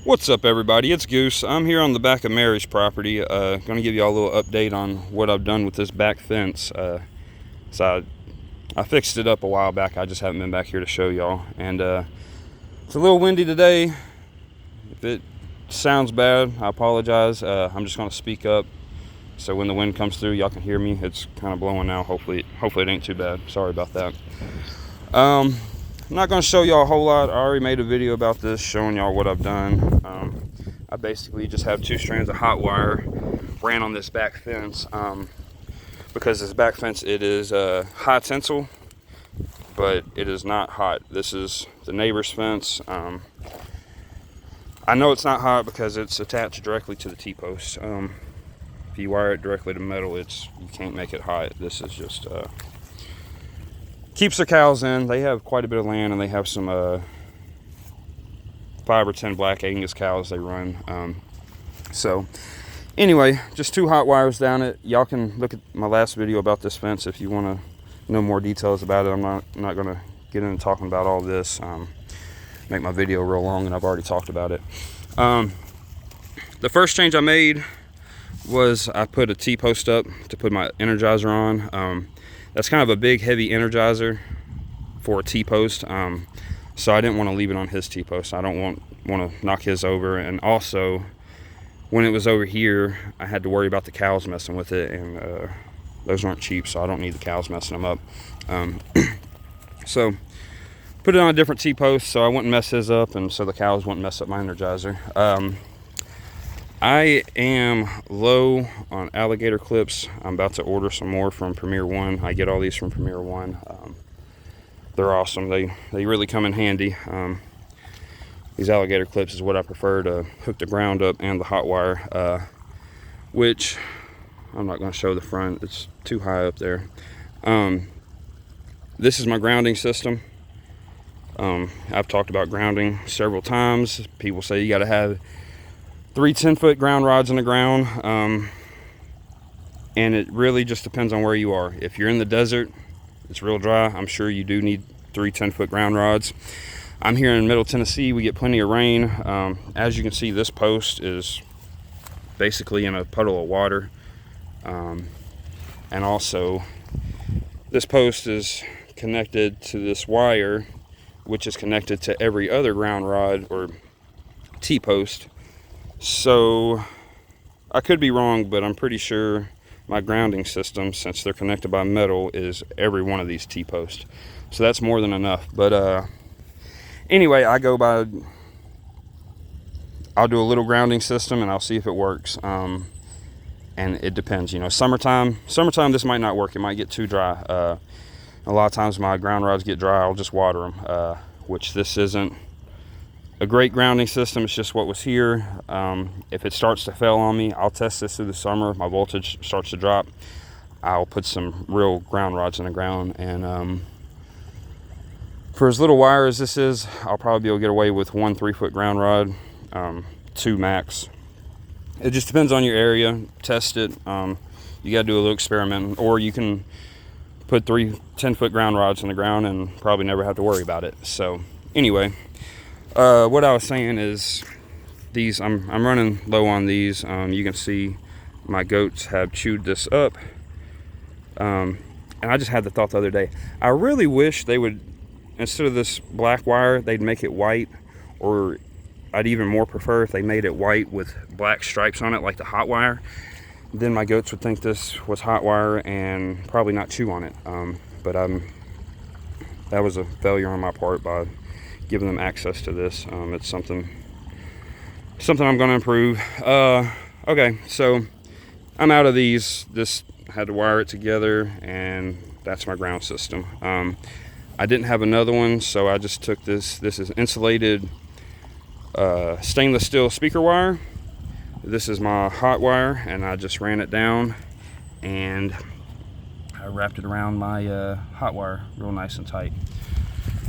What's up, everybody? It's Goose. I'm here on the back of Mary's property. Going to give y'all a little update on what I've done with this back fence. So I fixed it up a while back. I just haven't been back here to show y'all. And it's a little windy today. If it sounds bad, I apologize. I'm just going to speak up so when the wind comes through, y'all can hear me. It's kind of blowing now. Hopefully it ain't too bad. Sorry about that. I'm not going to show y'all a whole lot. I already made a video about this showing y'all what I've done. I basically just have 2 strands of hot wire ran on this back fence because this back fence, it is high tensile, but it is not hot. This is the neighbor's fence. I know it's not hot because it's attached directly to the T-post. If you wire it directly to metal, you can't make it hot. This is just keeps their cows in. They have quite a bit of land, and they have some 5 or 10 black Angus cows they run. So anyway, just 2 hot wires down it. Y'all can look at my last video about this fence if you want to know more details about it. I'm not going to get into talking about all this. Make my video real long, and I've already talked about it. The first change I made was I put a T-post up to put my Energizer on. That's kind of a big, heavy Energizer for a T-post. So I didn't want to leave it on his T-post. I don't want to knock his over. And also, when it was over here, I had to worry about the cows messing with it, and those aren't cheap, so I don't need the cows messing them up. So put it on a different T-post so I wouldn't mess his up, and so the cows wouldn't mess up my Energizer. I am low on alligator clips. I'm about to order some more from Premier One. I get all these from Premier One. They're awesome. They really come in handy. These alligator clips is what I prefer to hook the ground up and the hot wire, which I'm not going to show the front. It's too high up there. This is my grounding system. I've talked about grounding several times. People say you got to have 3 10-foot ground rods in the ground, and it really just depends on where you are. If you're in the desert, it's real dry, I'm sure you do need 3 10-foot ground rods. I'm here in Middle Tennessee. We get plenty of rain. As you can see, this post is basically in a puddle of water, and also this post is connected to this wire, which is connected to every other ground rod or T-post. So I could be wrong, but I'm pretty sure my grounding system, since they're connected by metal, is every one of these T-posts. So that's more than enough. But anyway, I'll do a little grounding system and I'll see if it works. And it depends, summertime this might not work. It might get too dry. A lot of times my ground rods get dry, I'll just water them, which this isn't a great grounding system. It's just what was here. If it starts to fail on me, I'll test this through the summer. If my voltage starts to drop, I'll put some real ground rods in the ground. And for as little wire as this is, I'll probably be able to get away with 1 3-foot ground rod, 2 max. It just depends on your area. Test it. You got to do a little experiment, or you can put 3 10-foot ground rods in the ground and probably never have to worry about it. So anyway, what I was saying is these, I'm running low on these. You can see my goats have chewed this up. And I just had the thought the other day, I really wish they would, instead of this black wire, they'd make it white, or I'd even more prefer if they made it white with black stripes on it like the hot wire. Then my goats would think this was hot wire and probably not chew on it. But that was a failure on my part by giving them access to this. It's something I'm going to improve. Okay, so I'm out of these. This, I had to wire it together, and that's my ground system. I didn't have another one, so I just took this. This is insulated stainless steel speaker wire. This is my hot wire, and I just ran it down, and I wrapped it around my hot wire real nice and tight.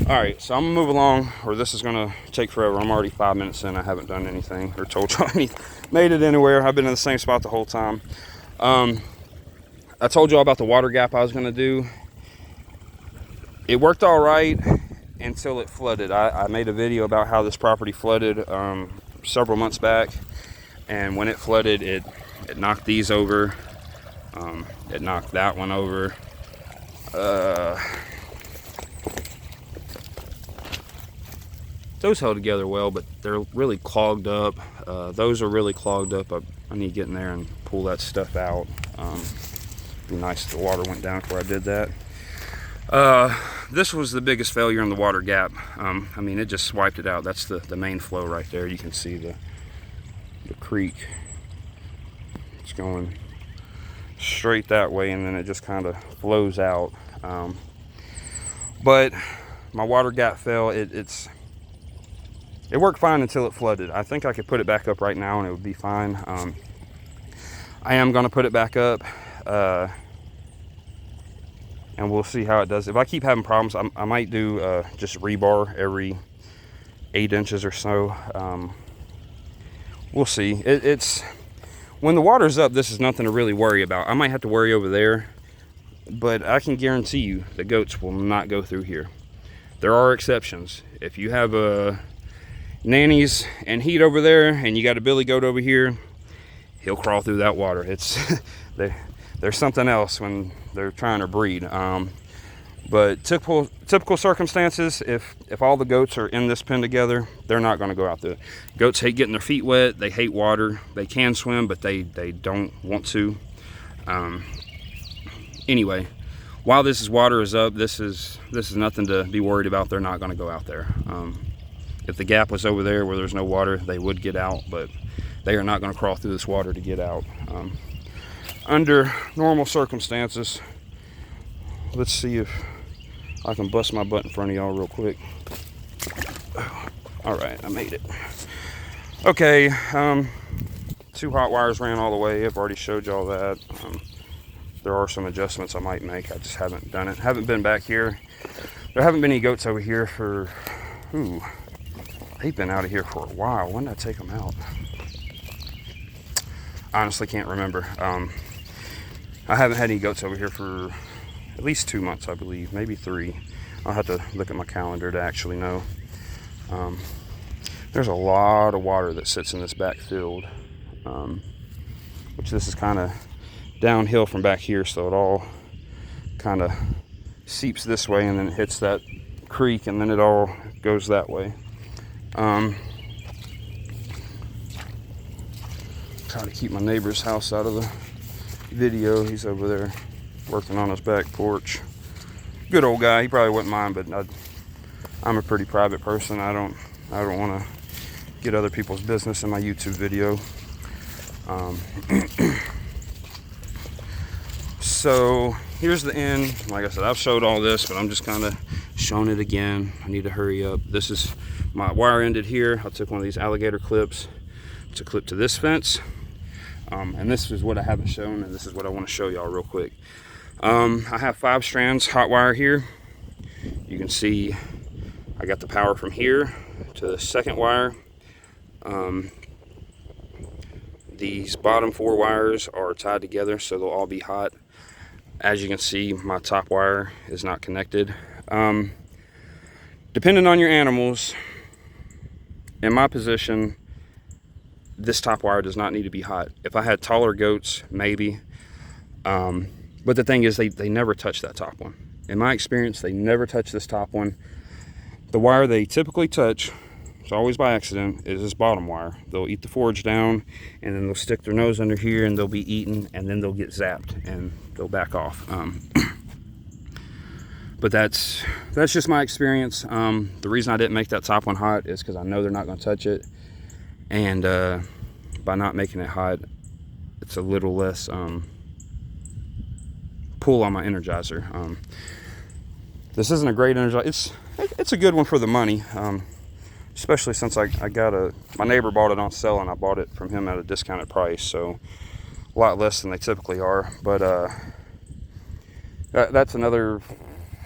Alright, so I'm gonna move along, or this is gonna take forever. I'm already 5 minutes in. I haven't done anything or told you anything, made it anywhere. I've been in the same spot the whole time. I told you all about the water gap I was gonna do. It worked all right until it flooded. I made a video about how this property flooded several months back, and when it flooded, it knocked these over. It knocked that one over. Those held together well, but they're really clogged up. Those are really clogged up. I need to get in there and pull that stuff out. Be nice if the water went down before I did that. This was the biggest failure in the water gap. I mean, it just swiped it out. That's the main flow right there. You can see the creek. It's going straight that way, and then it just kind of flows out. But my water gap fell. It worked fine until it flooded. I think I could put it back up right now and it would be fine. I am going to put it back up, and we'll see how it does. If I keep having problems, I might do just rebar every 8 inches or so. We'll see. It's when the water's up, this is nothing to really worry about. I might have to worry over there, but I can guarantee you the goats will not go through here. There are exceptions. If you have nannies and heat over there and you got a billy goat over here, he'll crawl through that water. It's there's something else when they're trying to breed. But typical circumstances, if all the goats are in this pen together, they're not going to go out there. Goats hate getting their feet wet. They hate water. They can swim, but they don't want to. Anyway, while this water is up, this is nothing to be worried about. They're not going to go out there. If the gap was over there where there's no water, they would get out, but they are not going to crawl through this water to get out. Under normal circumstances, let's see if I can bust my butt in front of y'all real quick. All right, I made it. Okay, 2 hot wires ran all the way. I've already showed y'all that. There are some adjustments I might make. I just haven't done it. Haven't been back here. There haven't been any goats over here for, they've been out of here for a while. When did I take them out? Honestly, can't remember. I haven't had any goats over here for at least 2 months, I believe, maybe 3. I'll have to look at my calendar to actually know. There's a lot of water that sits in this back field, which this is kind of downhill from back here, so it all kind of seeps this way and then it hits that creek and then it all goes that way. Try to keep my neighbor's house out of the video. He's over there working on his back porch. Good old guy. He probably wouldn't mind, but I'm a pretty private person. I don't want to get other people's business in my YouTube video. So here's the end. Like I said, I've showed all this, but I'm just kind of showing it again. I need to hurry up. This is my wire ended here. I took one of these alligator clips to clip to this fence. And this is what I haven't shown, and this is what I want to show y'all real quick. I have 5 strands hot wire here. You can see I got the power from here to the second wire. These bottom 4 wires are tied together, so they'll all be hot. As you can see, my top wire is not connected. Depending on your animals, in my position, this top wire does not need to be hot. If I had taller goats, maybe. But the thing is, they never touch that top one. In my experience, they never touch this top one. The wire they typically touch, it's always by accident, is this bottom wire. They'll eat the forage down, and then they'll stick their nose under here, and they'll be eaten, and then they'll get zapped, and they'll back off. But that's just my experience. The reason I didn't make that top one hot is because I know they're not going to touch it. And by not making it hot, it's a little less pull on my Energizer. This isn't a great Energizer. It's a good one for the money, especially since I got my neighbor bought it on sale and I bought it from him at a discounted price, so a lot less than they typically are. But that's another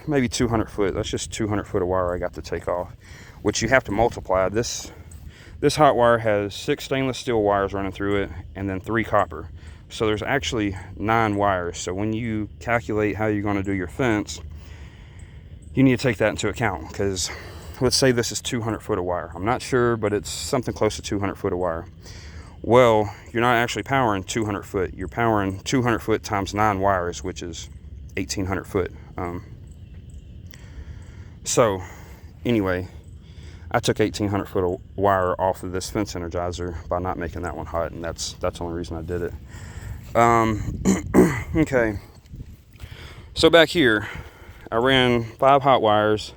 maybe 200 foot. That's just 200 foot of wire I got to take off, which you have to multiply. This hot wire has 6 stainless steel wires running through it and then 3 copper. So there's actually 9 wires. So when you calculate how you're going to do your fence, you need to take that into account, because let's say this is 200 foot of wire. I'm not sure, but it's something close to 200 foot of wire. Well, you're not actually powering 200 foot. You're powering 200 foot times 9 wires, which is 1,800 foot. So, anyway, I took 1,800 foot of wire off of this fence energizer by not making that one hot, and that's the only reason I did it. Okay. So back here, I ran 5 hot wires.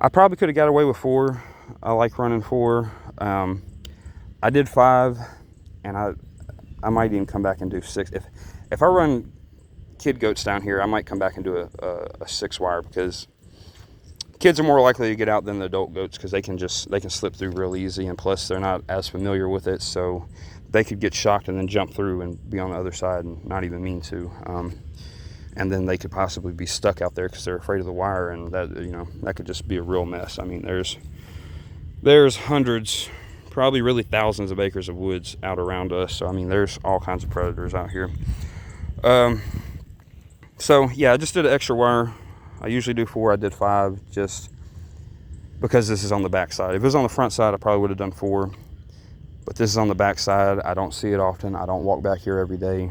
I probably could have got away with 4. I like running 4. I did 5, and I might even come back and do 6. If I run kid goats down here, I might come back and do a 6 wire, because kids are more likely to get out than the adult goats, because they can slip through real easy, and plus they're not as familiar with it, so they could get shocked and then jump through and be on the other side and not even mean to. And then they could possibly be stuck out there because they're afraid of the wire, and that could just be a real mess. I mean, there's hundreds, probably really thousands of acres of woods out around us. So I mean, there's all kinds of predators out here. So yeah, I just did an extra wire. I usually do 4. I did 5 just because this is on the back side. If it was on the front side, I probably would have done 4. But this is on the back side. I don't see it often. I don't walk back here every day.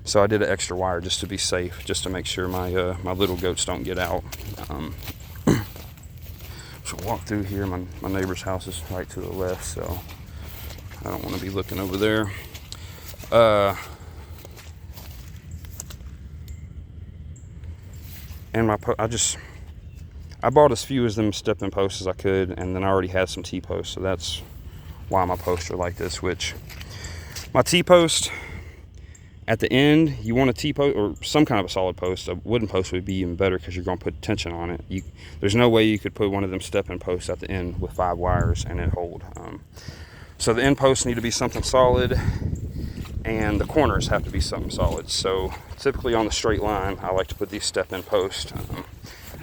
So I did an extra wire just to be safe, just to make sure my my little goats don't get out. So walk through here. My neighbor's house is right to the left, so I don't want to be looking over there. And I bought as few of them step-in posts as I could, and then I already had some T-posts, so that's why my posts are like this. Which my T-post, at the end, you want a T-post or some kind of a solid post. A wooden post would be even better because you're going to put tension on it. There's no way you could put one of them step-in posts at the end with 5 wires and it hold. So the end posts need to be something solid, and the corners have to be something solid. So typically on the straight line, I like to put these step-in posts.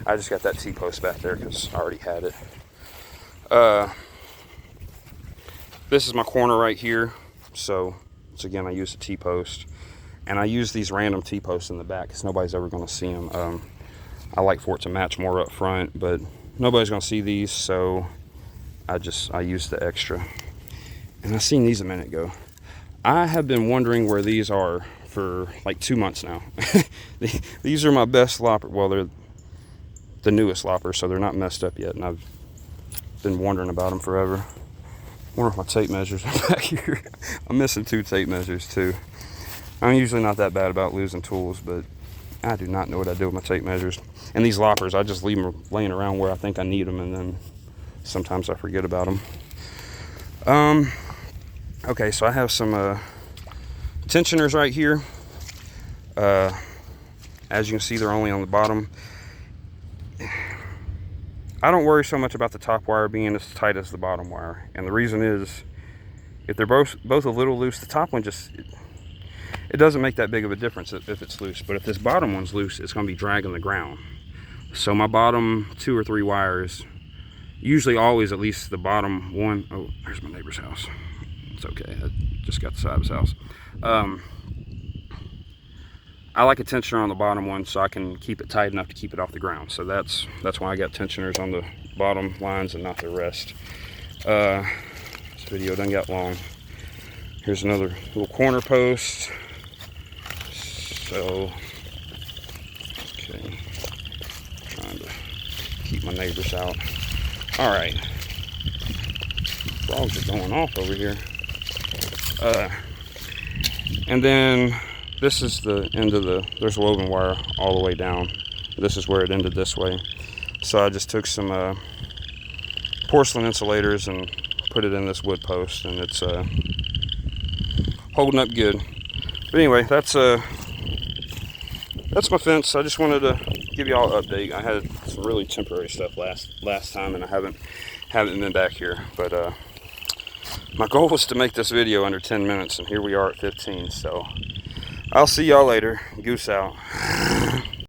I just got that T-post back there because I already had it. This is my corner right here. So again, I use a T-post. And I use these random T-posts in the back because nobody's ever going to see them. I like for it to match more up front, but nobody's going to see these, so I use the extra. And I seen these a minute ago. I have been wondering where these are for like 2 months now. These are my best lopper. Well, they're the newest lopper, so they're not messed up yet, and I've been wondering about them forever. I wonder if my tape measures are back here. I'm missing 2 tape measures too. I'm usually not that bad about losing tools, but I do not know what I do with my tape measures. And these loppers, I just leave them laying around where I think I need them, and then sometimes I forget about them. Okay, so I have some tensioners right here. As you can see, they're only on the bottom. I don't worry so much about the top wire being as tight as the bottom wire, and the reason is, if they're both a little loose, the top one it doesn't make that big of a difference if it's loose. But if this bottom one's loose, it's going to be dragging the ground. So my bottom 2 or 3 wires, usually always at least the bottom one. Oh, there's my neighbor's house. It's okay. I just got the side of his house. I like a tensioner on the bottom one so I can keep it tight enough to keep it off the ground. So that's why I got tensioners on the bottom lines and not the rest. This video done got long. Here's another little corner post. So, okay, trying to keep my neighbors out. All right, frogs are going off over here. And then this is the end of there's woven wire all the way down. This is where it ended this way. So I just took some porcelain insulators and put it in this wood post, and it's holding up good. But anyway, that's my fence. I just wanted to give you all an update. I had some really temporary stuff last time, and I haven't been back here. But my goal was to make this video under 10 minutes, and here we are at 15. So I'll see y'all later. Goose out.